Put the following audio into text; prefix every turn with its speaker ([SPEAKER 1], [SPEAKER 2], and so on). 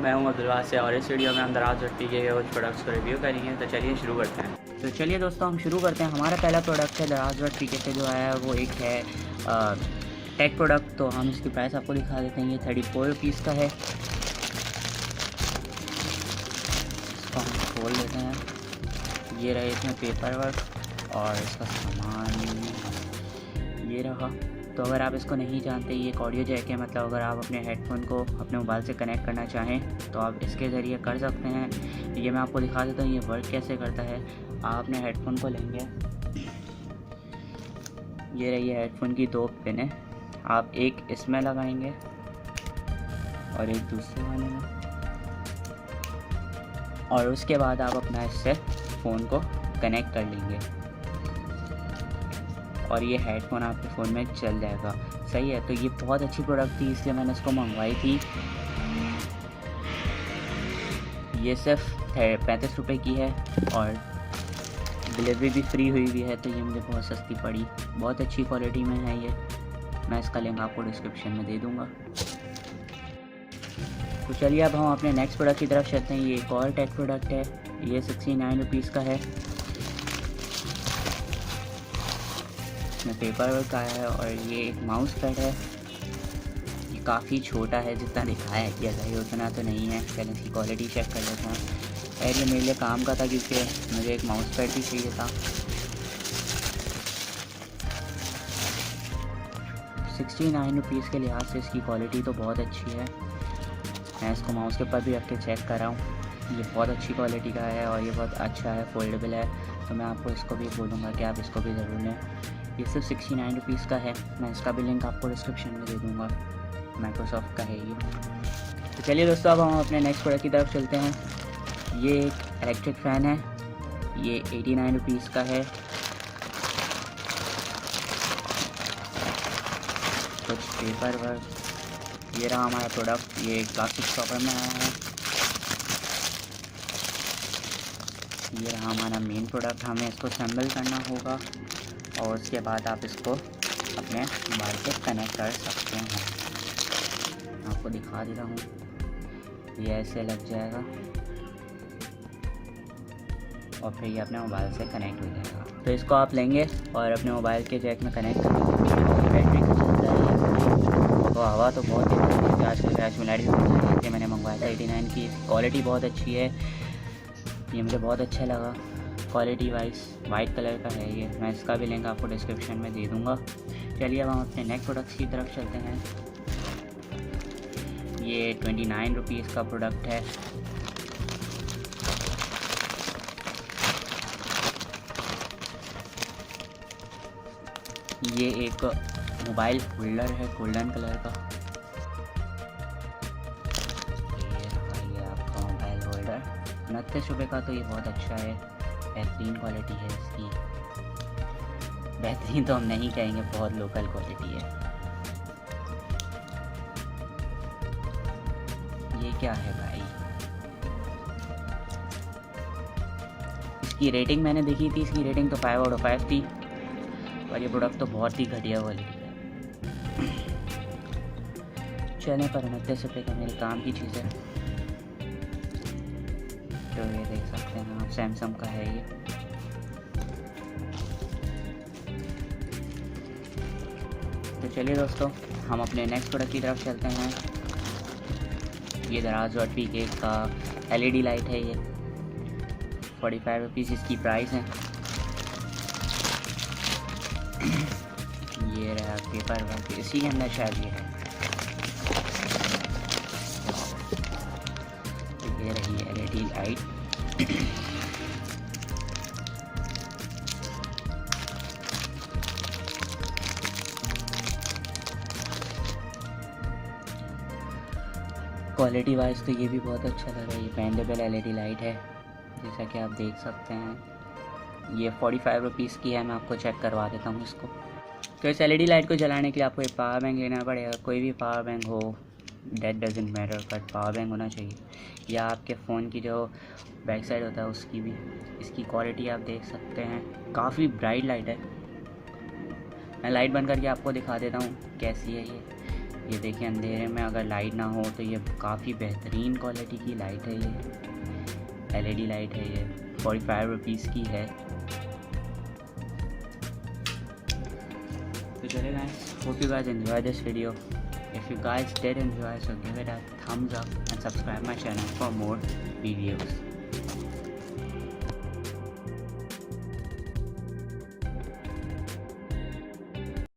[SPEAKER 1] मैं हूं अब्दुल्ला से और इस वीडियो में हम दराज और पीके के कुछ प्रोडक्ट्स को रिव्यू करेंगे। तो चलिए शुरू करते हैं।
[SPEAKER 2] तो चलिए दोस्तों हम शुरू करते हैं। हमारा पहला प्रोडक्ट है दराज और पीके से जो है वो एक है टेक प्रोडक्ट। तो हम इसकी प्राइस आपको दिखा देते हैं। ये 34 रुपीज़ का है। इसको हम खोल देते हैं। ये रहे इसमें पेपर वर्क और इसका सामान ये रहा। तो अगर आप इसको नहीं जानते, ये एक ऑडियो जैक है। मतलब अगर आप अपने हेडफोन को अपने मोबाइल से कनेक्ट करना चाहें तो आप इसके ज़रिए कर सकते हैं। ये मैं आपको दिखा देता हूँ ये वर्क कैसे करता है। आप अपने हेडफोन को लेंगे, ये रही है हेडफोन की 2 पिन है। आप एक इसमें लगाएंगे और एक दूसरे वाले में, और उसके बाद आप अपना इससे फ़ोन को कनेक्ट कर लेंगे और ये हेडफोन आपके फ़ोन में चल जाएगा। सही है। तो ये बहुत अच्छी प्रोडक्ट थी, इसलिए मैंने इसको मंगवाई थी। ये सिर्फ 35 रुपये की है और डिलीवरी भी फ्री हुई है। तो ये मुझे बहुत सस्ती पड़ी, बहुत अच्छी क्वालिटी में है ये। मैं इसका लिंक आपको डिस्क्रिप्शन में दे दूँगा। तो चलिए अब हम अपने नेक्स्ट प्रोडक्ट की तरफ चलते हैं। ये एक और टेक प्रोडक्ट है। ये 69 रुपीज़ का है। इसमें पेपर वर्क आया है और ये एक माउस पैड है। ये काफ़ी छोटा है, जितना दिखाया किया जाए उतना तो नहीं है। पहले इसकी क्वालिटी चेक कर लेते हैं। खैर ये मेरे लिए काम का था क्योंकि मुझे एक माउस पैड भी चाहिए था। 69 रुपीज़ के लिहाज से इसकी क्वालिटी तो बहुत अच्छी है। मैं इसको माउस के ऊपर भी रख के चेक कर रहा हूँ। ये बहुत अच्छी क्वालिटी का है और ये बहुत अच्छा है, फोल्डेबल है। तो मैं आपको इसको भी बोलूँगा कि आप इसको भी ज़रूर लें। ये सिर्फ 69 रुपीज़ का है। मैं इसका भी लिंक आपको डिस्क्रिप्शन में दे दूँगा। माइक्रोसॉफ्ट का है ये। तो चलिए दोस्तों अब हम अपने नेक्स्ट प्रोडक्ट की तरफ चलते हैं। ये एक इलेक्ट्रिक फ़ैन है। ये 89 रुपीज़ का है। कुछ पेपर वर्क। ये रहा हमारा प्रोडक्ट। ये एक प्लास्टिक शॉपर में आया है। ये रहा हमारा मेन प्रोडक्ट। हमें इसको असेंबल करना होगा और उसके बाद आप इसको अपने मोबाइल से कनेक्ट कर सकते हैं। मैं आपको दिखा देता हूँ। ये ऐसे लग जाएगा और फिर ये अपने मोबाइल से कनेक्ट हो जाएगा। तो इसको आप लेंगे और अपने मोबाइल के जैक में कनेक्ट करेंगे। बैटरी का चलता है तो हवा तो बहुत तेज़ है। आज कल क्रैश मिलाइट मैंने मंगवाया था 89 की। क्वालिटी बहुत अच्छी है। ये मुझे बहुत अच्छा लगा क्वालिटी वाइज। वाइट कलर का है ये। मैं इसका भी लिंक आपको डिस्क्रिप्शन में दे दूँगा। चलिए अब हम अपने नेक्स्ट प्रोडक्ट्स की तरफ चलते हैं। ये 29 रुपीज़ का प्रोडक्ट है। ये एक मोबाइल होल्डर है गोल्डन कलर का। ये आपका मोबाइल होल्डर 29 रुपये का। तो ये बहुत अच्छा है, बेहतरीन क्वालिटी है इसकी। बेहतरीन तो हम नहीं कहेंगे, बहुत लोकल क्वालिटी है। ये क्या है भाई? इसकी रेटिंग मैंने देखी थी, इसकी रेटिंग तो 5 आउट ऑफ 5 थी। और ये प्रोडक्ट तो बहुत ही घटिया क्वालिटी है। चले पर 29 रुपये का मेरे काम की चीज़ है। तो ये देख सकते हैं आप, सैमसंग का है ये। तो चलिए दोस्तों हम अपने नेक्स्ट प्रोडक्ट की तरफ चलते हैं। ये दराज और पीके का LED लाइट है। ये 45 रुपीज़ इसकी प्राइस है। ये रहा पेपर वर्क, इसी के अंदर शायद ये है। ये रही LED लाइट। क्वालिटी वाइज तो ये भी बहुत अच्छा लग रहा है। ये बेंडेबल LED लाइट है, जैसा कि आप देख सकते हैं। ये 45 रुपीज़ की है। मैं आपको चेक करवा देता हूँ इसको। तो इस LED लाइट को जलाने के लिए आपको एक पावर बैंक लेना पड़ेगा। कोई भी पावर बैंक हो, that doesn't matter, but power bank होना चाहिए। या आपके फ़ोन की जो बैक साइड होता है उसकी भी। इसकी क्वालिटी आप देख सकते हैं, काफ़ी ब्राइट लाइट है। मैं लाइट बंद करके आपको दिखा देता हूँ कैसी है ये। ये देखिए अंधेरे में अगर लाइट ना हो तो ये काफ़ी बेहतरीन क्वालिटी की लाइट है। ये LED लाइट है, ये 45 रुपीज़ की है। तो चले guys, hope you guys enjoy this video. If you guys did enjoy, so give it a thumbs up and subscribe my channel for more videos.